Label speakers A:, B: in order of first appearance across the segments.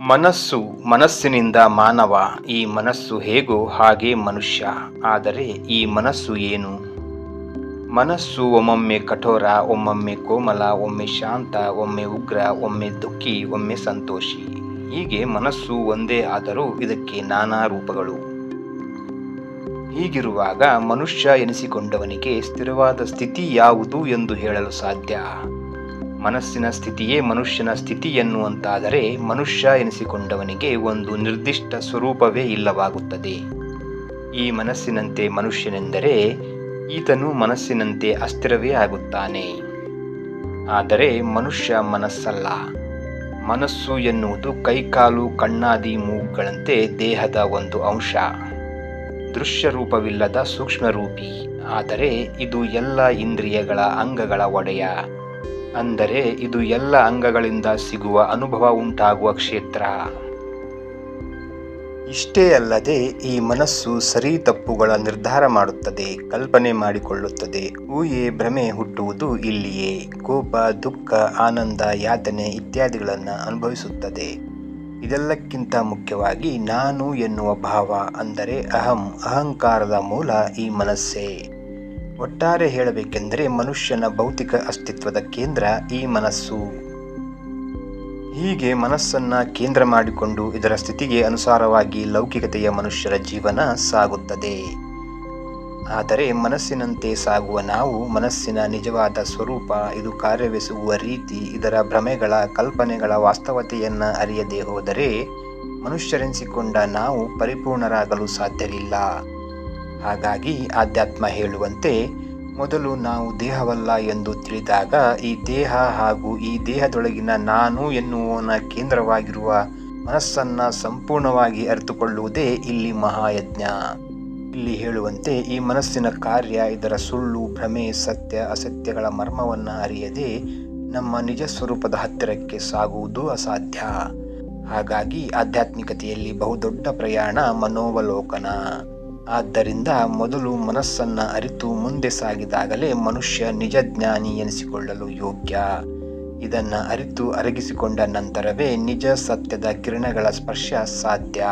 A: ಮನಸ್ಸಿನಿಂದ ಮಾನವ. ಈ ಮನಸ್ಸು ಹೇಗೋ ಹಾಗೆ ಮನುಷ್ಯ. ಆದರೆ ಈ ಮನಸ್ಸು ಏನು? ಮನಸ್ಸು ಒಮ್ಮೊಮ್ಮೆ ಕಠೋರ, ಒಮ್ಮೊಮ್ಮೆ ಕೋಮಲ, ಒಮ್ಮೆ ಶಾಂತ, ಒಮ್ಮೆ ಉಗ್ರ, ಒಮ್ಮೆ ದುಃಖಿ, ಒಮ್ಮೆ ಸಂತೋಷಿ. ಹೀಗೆ ಮನಸ್ಸು ಒಂದೇ ಆದರೂ ಇದಕ್ಕೆ ನಾನಾ ರೂಪಗಳು. ಹೀಗಿರುವಾಗ ಮನುಷ್ಯ ಎನಿಸಿಕೊಂಡವನಿಗೆ ಸ್ಥಿರವಾದ ಸ್ಥಿತಿ ಯಾವುದು ಎಂದು ಹೇಳಲು ಸಾಧ್ಯ? ಮನಸ್ಸಿನ ಸ್ಥಿತಿಯೇ ಮನುಷ್ಯನ ಸ್ಥಿತಿ ಎನ್ನುವಂತಾದರೆ ಮನುಷ್ಯ ಎನಿಸಿಕೊಂಡವನಿಗೆ ಒಂದು ನಿರ್ದಿಷ್ಟ ಸ್ವರೂಪವೇ ಇಲ್ಲವಾಗುತ್ತದೆ. ಈ ಮನಸ್ಸಿನಂತೆ ಮನುಷ್ಯನೆಂದರೆ ಈತನು ಮನಸ್ಸಿನಂತೆ ಅಸ್ಥಿರವೇ ಆಗುತ್ತಾನೆ. ಆದರೆ ಮನುಷ್ಯ ಮನಸ್ಸಲ್ಲ. ಮನಸ್ಸು ಎನ್ನುವುದು ಕೈಕಾಲು ಕಣ್ಣಾದಿ ಮೂಗುಗಳಂತೆ ದೇಹದ ಒಂದು ಅಂಶ. ದೃಶ್ಯ ರೂಪವಿಲ್ಲದ ಸೂಕ್ಷ್ಮರೂಪಿ. ಆದರೆ ಇದು ಎಲ್ಲ ಇಂದ್ರಿಯಗಳ ಅಂಗಗಳ ಒಡೆಯ. ಅಂದರೆ ಇದು ಎಲ್ಲ ಅಂಗಗಳಿಂದ ಸಿಗುವ ಅನುಭವ ಉಂಟಾಗುವ ಕ್ಷೇತ್ರ. ಇಷ್ಟೇ ಅಲ್ಲದೆ ಈ ಮನಸ್ಸು ಸರಿ ತಪ್ಪುಗಳ ನಿರ್ಧಾರ ಮಾಡುತ್ತದೆ, ಕಲ್ಪನೆ ಮಾಡಿಕೊಳ್ಳುತ್ತದೆ. ಊಹೆ ಭ್ರಮೆ ಹುಟ್ಟುವುದು ಇಲ್ಲಿಯೇ. ಕೋಪ, ದುಃಖ, ಆನಂದ, ಯಾತನೆ ಇತ್ಯಾದಿಗಳನ್ನು ಅನುಭವಿಸುತ್ತದೆ. ಇದೆಲ್ಲಕ್ಕಿಂತ ಮುಖ್ಯವಾಗಿ ನಾನು ಎನ್ನುವ ಭಾವ, ಅಂದರೆ ಅಹಂಕಾರದ ಮೂಲ ಈ ಮನಸ್ಸೇ. ಒಟ್ಟಾರೆ ಹೇಳಬೇಕೆಂದರೆ ಮನುಷ್ಯನ ಭೌತಿಕ ಅಸ್ತಿತ್ವದ ಕೇಂದ್ರ ಈ ಮನಸ್ಸು. ಹೀಗೆ ಮನಸ್ಸನ್ನ ಕೇಂದ್ರ ಮಾಡಿಕೊಂಡು ಇದರ ಸ್ಥಿತಿಗೆ ಅನುಸಾರವಾಗಿ ಲೌಕಿಕತೆಯ ಮನುಷ್ಯರ ಜೀವನ ಸಾಗುತ್ತದೆ. ಆದರೆ ಮನಸ್ಸಿನಂತೆ ಸಾಗುವ ನಾವು ಮನಸ್ಸಿನ ನಿಜವಾದ ಸ್ವರೂಪ, ಇದು ಕಾರ್ಯವೆಸಗುವ ರೀತಿ, ಇದರ ಭ್ರಮೆಗಳ ಕಲ್ಪನೆಗಳ ವಾಸ್ತವತೆಯನ್ನು ಅರಿಯದೆ ಹೋದರೆ ಮನುಷ್ಯರೆನಿಸಿಕೊಂಡ ನಾವು ಪರಿಪೂರ್ಣರಾಗಲು ಸಾಧ್ಯವಿಲ್ಲ. ಹಾಗಾಗಿ ಆಧ್ಯಾತ್ಮ ಹೇಳುವಂತೆ ಮೊದಲು ನಾವು ದೇಹವಲ್ಲ ಎಂದು ತಿಳಿದಾಗ ಈ ದೇಹ ಹಾಗೂ ಈ ದೇಹದೊಳಗಿನ ನಾನು ಎನ್ನುವನ ಕೇಂದ್ರವಾಗಿರುವ ಮನಸ್ಸನ್ನು ಸಂಪೂರ್ಣವಾಗಿ ಅರಿತುಕೊಳ್ಳುವುದೇ ಇಲ್ಲಿ ಮಹಾಯಜ್ಞ. ಇಲ್ಲಿ ಹೇಳುವಂತೆ ಈ ಮನಸ್ಸಿನ ಕಾರ್ಯ, ಇದರ ಸುಳ್ಳು, ಭ್ರಮೆ, ಸತ್ಯ, ಅಸತ್ಯಗಳ ಮರ್ಮವನ್ನು ಅರಿಯದೆ ನಮ್ಮ ನಿಜ ಸ್ವರೂಪದ ಹತ್ತಿರಕ್ಕೆ ಸಾಗುವುದು ಅಸಾಧ್ಯ. ಹಾಗಾಗಿ ಆಧ್ಯಾತ್ಮಿಕತೆಯಲ್ಲಿ ಬಹುದೊಡ್ಡ ಪ್ರಯಾಣ ಮನೋವಲೋಕನ. ಆದ್ದರಿಂದ ಮೊದಲು ಮನಸ್ಸನ್ನು ಅರಿತು ಮುಂದೆ ಸಾಗಿದಾಗಲೇ ಮನುಷ್ಯ ನಿಜ ಜ್ಞಾನಿ ಎನಿಸಿಕೊಳ್ಳಲು ಯೋಗ್ಯ. ಇದನ್ನು ಅರಿತು ಅರಗಿಸಿಕೊಂಡ ನಂತರವೇ ನಿಜ ಸತ್ಯದ ಕಿರಣಗಳ ಸ್ಪರ್ಶ ಸಾಧ್ಯ.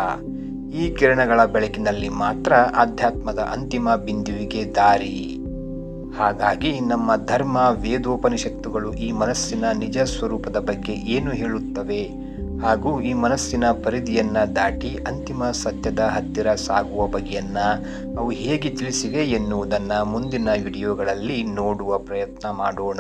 A: ಈ ಕಿರಣಗಳ ಬೆಳಕಿನಲ್ಲಿ ಮಾತ್ರ ಆಧ್ಯಾತ್ಮದ ಅಂತಿಮ ಬಿಂದುವಿಗೆ ದಾರಿ. ಹಾಗಾಗಿ ನಮ್ಮ ಧರ್ಮ, ವೇದೋಪನಿಷತ್ತುಗಳು ಈ ಮನಸ್ಸಿನ ನಿಜ ಸ್ವರೂಪದ ಬಗ್ಗೆ ಏನು ಹೇಳುತ್ತವೆ ಹಾಗೂ ಈ ಮನಸ್ಸಿನ ಪರಿಧಿಯನ್ನ ದಾಟಿ ಅಂತಿಮ ಸತ್ಯದ ಹತ್ತಿರ ಸಾಗುವ ಬಗೆಯನ್ನ ಅವು ಹೇಗೆ ತಿಳಿಸಿವೆ ಎನ್ನುವುದನ್ನು ಮುಂದಿನ ವಿಡಿಯೋಗಳಲ್ಲಿ ನೋಡುವ ಪ್ರಯತ್ನ ಮಾಡೋಣ.